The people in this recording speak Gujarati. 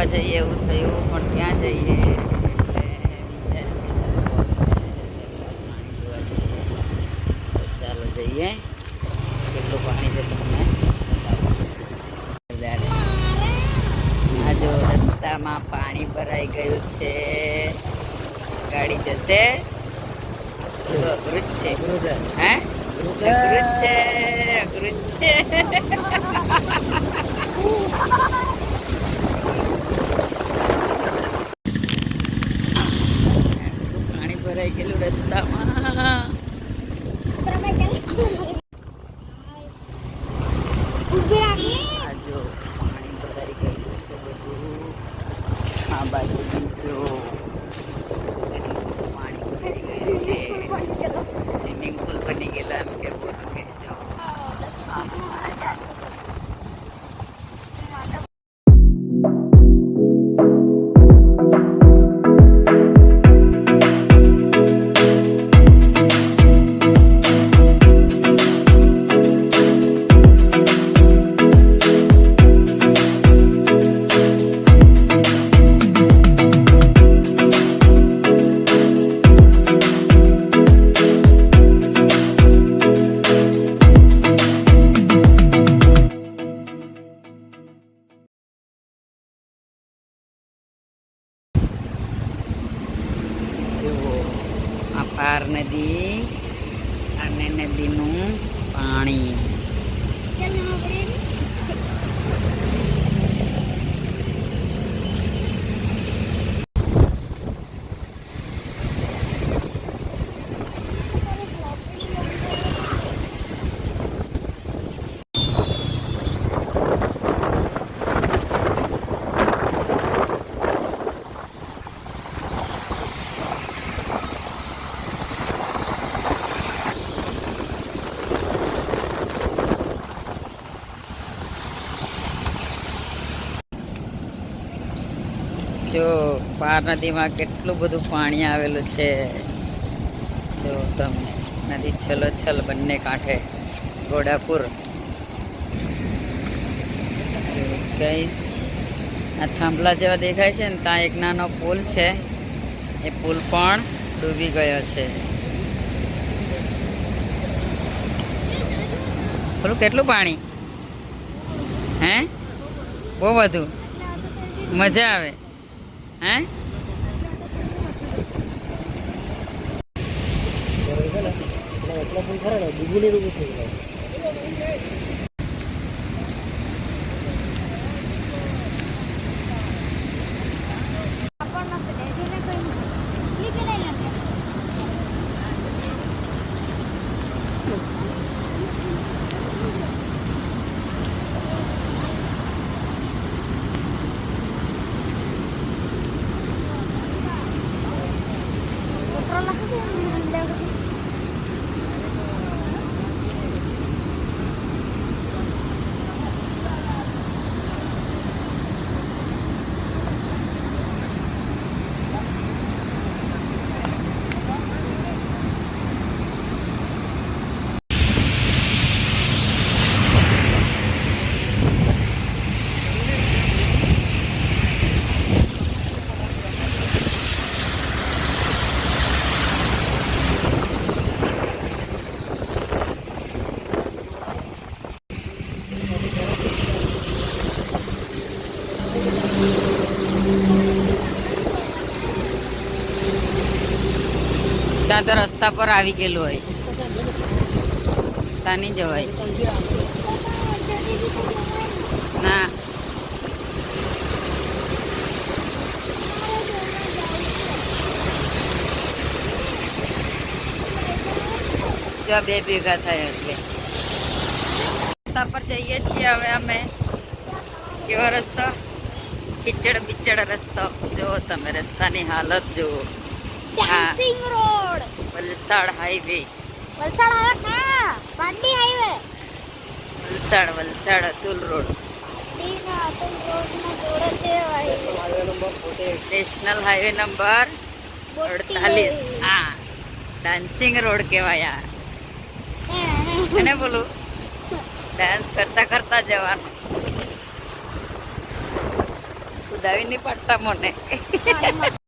ફરવા જઈએ એવું થયું, પણ ક્યાં જઈએ એટલે વિચાર્યું કે પાણી જોવા જઈએ. તો ચાલો જઈએ. કેટલું પાણી છે તમને આ જો રસ્તામાં પાણી ભરાઈ ગયું છે. ગાડી જશે અઘરું જ છે. હે અઘરું જ છે, અઘરું જ છે. પાણી ભરાઈ ગયેલું રસ્તામાં. આ જો પાણી ભરાઈ ગયેલું છે બધું. આ બાજુ જો પાણી ભરાઈ ગયું છે. સ્વિમિંગ પુલ બની ગયેલો એમ કે બોલું કે જો પાર નદી અને નદીનું પાણી. જો પાર નદીમાં કેટલું બધું પાણી આવેલું છે. જો તમે નદી છલોછલ બંને કાંઠે ઘોડાપુર. જો ગાઈસ આ થાંભલા જેવા દેખાય છે ને, ત્યાં એક નાનો પુલ છે. એ પુલ પણ ડૂબી ગયો છે. બોલું કેટલું પાણી. હે બહુ બધું. મજા આવે. હે ત્યાં તો રસ્તા પર આવી ગયેલું હોય, ત્યાં નહીં જવાય. ના ત્યાં બે ભેગા થાય એટલે રસ્તા પર જઈએ છીએ હવે અમે. કેવો રસ્તો, કિચડ બિચડ રસ્તો. જો તમે રસ્તાની હાલત જુઓ. Dancing road, Valsad highway. Valsad highway ના, Patdi highway. Valsad Atul road. Atul road ના જોડે છે નેશનલ હાઈવે નંબર 48. હા, ડાન્સિંગ રોડ કહેવાય. એને બોલું ડાન્સ કરતા કરતા જવાનું. બધાવી નહીં પડતા મને. પાણીમાં.